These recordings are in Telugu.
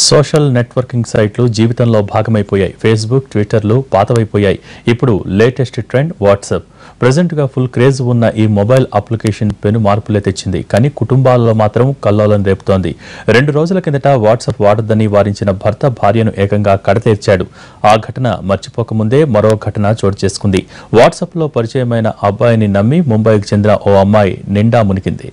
సోషల్ నెట్వర్కింగ్ సైట్లు జీవితంలో భాగమైపోయాయి. ఫేస్బుక్, ట్విట్టర్లు పాతవైపోయాయి. ఇప్పుడు లేటెస్ట్ ట్రెండ్ వాట్సాప్. ప్రెజెంట్గా ఫుల్ క్రేజ్ ఉన్న ఈ మొబైల్ అప్లికేషన్ పెను మార్పులే తెచ్చింది. కానీ కుటుంబాలలో మాత్రం కల్లోలం రేపుతోంది. 2 రోజుల కిందట వాట్సాప్ వాడొద్దని వారించిన భర్త భార్యను ఏకంగా కడతీర్చాడు. ఆ ఘటన మర్చిపోకముందే మరో ఘటన చోటు చేసుకుంది. వాట్సాప్లో పరిచయమైన అబ్బాయిని నమ్మి ముంబైకి చెందిన ఓ అమ్మాయి నిండా మునిగింది.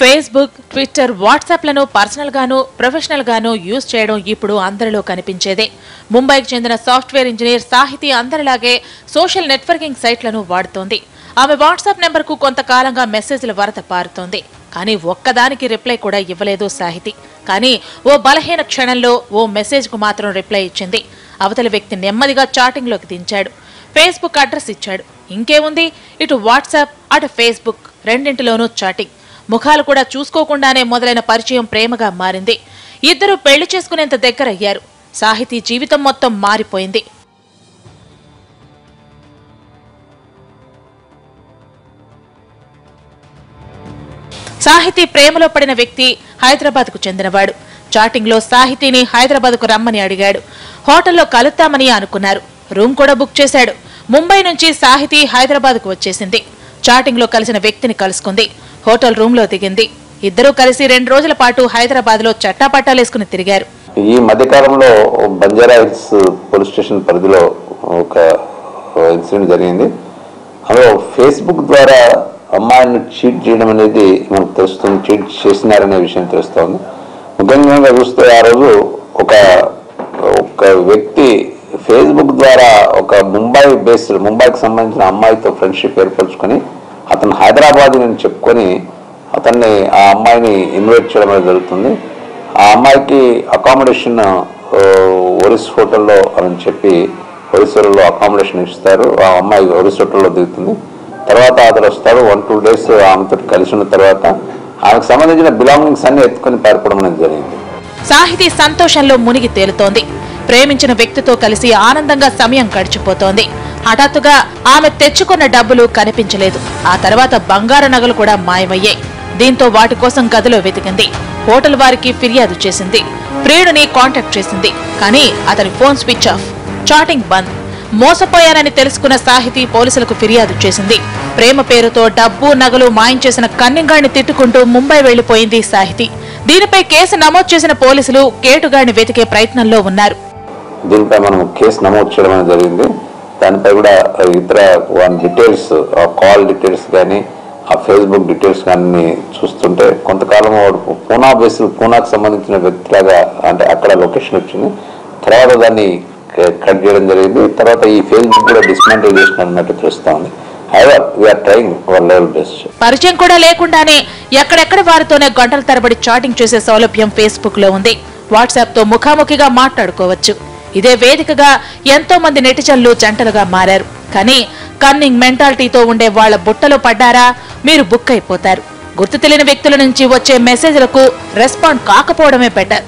ఫేస్బుక్, ట్విట్టర్, వాట్సాప్లను పర్సనల్ గాను ప్రొఫెషనల్ గాను యూజ్ చేయడం ఇప్పుడు అందరిలో కనిపించేదే. ముంబైకి చెందిన సాఫ్ట్వేర్ ఇంజనీర్ సాహితి అందరిలాగే సోషల్ నెట్వర్కింగ్ సైట్లను వాడుతోంది. ఆమె వాట్సాప్ నెంబర్కు కొంతకాలంగా మెసేజ్ల వరద పారుతోంది. కానీ ఒక్కదానికి రిప్లై కూడా ఇవ్వలేదు సాహితి. కానీ ఓ బలహీన క్షణంలో ఓ మెసేజ్కు మాత్రం రిప్లై ఇచ్చింది. అవతలి వ్యక్తి నెమ్మదిగా చాటింగ్లోకి దించాడు. ఫేస్బుక్ అడ్రస్ ఇచ్చాడు. ఇంకేముంది, ఇటు వాట్సాప్ అటు ఫేస్బుక్ రెండింటిలోనూ చాటింగ్. ముఖాలు కూడా చూసుకోకుండానే మొదలైన పరిచయం ప్రేమగా మారింది. ఇద్దరు పెళ్లి చేసుకునేంత దగ్గరయ్యారు. సాహితీ జీవితం మొత్తం మారిపోయింది. సాహితీ ప్రేమలో పడిన వ్యక్తి హైదరాబాద్కు చెందినవాడు. చాటింగ్లో సాహితీని హైదరాబాద్కు రమ్మని అడిగాడు. హోటల్లో కలుద్దామని అనుకున్నారు. రూమ్ కూడా బుక్ చేశాడు. ముంబై నుంచి సాహితీ హైదరాబాద్కు వచ్చేసింది. చాటింగ్లో కలిసిన వ్యక్తిని కలుసుకుంది. హోటల్ రూమ్ లో దిగింది. ఇద్దరూ కలిసి 2 రోజుల పాటు హైదరాబాద్ లో చట్టాపట్టాలేసుకుని తిరిగారు. ఈ మధ్యకాలంలో బంజారా హిల్స్ పోలీస్ స్టేషన్ పరిధిలో ఒక ఇన్సిడెంట్ జరిగింది. అందులో ఫేస్బుక్ ద్వారా అమ్మాయిని చీట్ చేయడం అనేది మనకు తెలుస్తుంది. చీట్ చేసినారనే విషయం తెలుస్తోంది. ముఖ్యంగా చూస్తే ఆ రోజు ఒక వ్యక్తి ఫేస్బుక్ ద్వారా ఒక ముంబైకి సంబంధించిన అమ్మాయితో ఫ్రెండ్షిప్ ఏర్పరచుకొని అతను హైదరాబాద్ అని చెప్పుకొని అతన్ని ఆ అమ్మాయిని ఇన్వైట్ చేయడం అనేది జరుగుతుంది. ఆ అమ్మాయికి అకామిడేషన్ ఒరిస్ హోటల్లో అని చెప్పి ఒరిస్సాలో అకామిడేషన్ ఇస్తారు. ఆ అమ్మాయి ఒరిస్ హోటల్లో దిగుతుంది. తర్వాత అతను వస్తాడు. 1-2 days ఆమెతో కలిసి ఉన్న తర్వాత ఆమెకు సంబంధించిన బిలాంగింగ్స్ అన్ని ఎత్తుకొని పారిపోవడం అనేది జరిగింది. సాహితీ సంతోషంలో మునిగి తేలుతోంది. ప్రేమించిన వ్యక్తితో కలిసి ఆనందంగా సమయం గడిచిపోతోంది. హఠాత్తుగా ఆమె తెచ్చుకున్న డబ్బులు కనిపించలేదు. ఆ తర్వాత బంగారు నగలు కూడా మాయమయ్యాయి. దీంతో వాటి కోసం గదిలో వెతికింది. హోటల్ వారికి ఫిర్యాదు చేసింది. ప్రియుడిని కాంటాక్ట్ చేసింది. కానీ అతని ఫోన్ స్విచ్ ఆఫ్, చాటింగ్ బంద్. మోసపోయానని తెలుసుకున్న సాహితీ పోలీసులకు ఫిర్యాదు చేసింది. ప్రేమ పేరుతో డబ్బు నగలు మాయం చేసిన కన్నింగాడిని తిట్టుకుంటూ ముంబై వెళ్లిపోయింది సాహితీ. దీనిపై కేసు నమోదు చేసిన పోలీసులు కేటుగాడిని వెతికే ప్రయత్నంలో ఉన్నారు. దీనిపై మనం కేసు నమోదు చేయడం జరిగింది. దానిపై కూడా ఇతర డీటెయిల్స్, కాల్ డీటెయిల్స్ కానీ ఆ ఫేస్బుక్ డీటెయిల్స్ కానీ చూస్తుంటే కొంతకాలం వాడు పూనాకు సంబంధించిన వ్యక్తిలాగా అంటే అక్కడ లొకేషన్ వచ్చింది. తర్వాత దాన్ని కట్ చేయడం జరిగింది. తర్వాత ఈ ఫేస్బుక్ కూడా డిస్మాంటిల్ చేసినట్టు తెలుస్తోంది. పరిచయం కూడా లేకుండానే ఎక్కడెక్కడ వారితోనే గంటల తరబడి చాటింగ్ చేసే సౌలభ్యం ఫేస్బుక్ లో ఉంది. వాట్సాప్ తో ముఖాముఖిగా మాట్లాడుకోవచ్చు. ఇదే వేదికగా ఎంతో మంది నెటిజన్లు జంటలుగా మారారు. కానీ కన్నింగ్ మెంటాలిటీతో ఉండే వాళ్ల బుట్టలో పడ్డారా, మీరు బుక్ అయిపోతారు. గుర్తు తెలియని వ్యక్తుల నుంచి వచ్చే మెసేజ్లకు రెస్పాండ్ కాకపోవడమే బెటర్.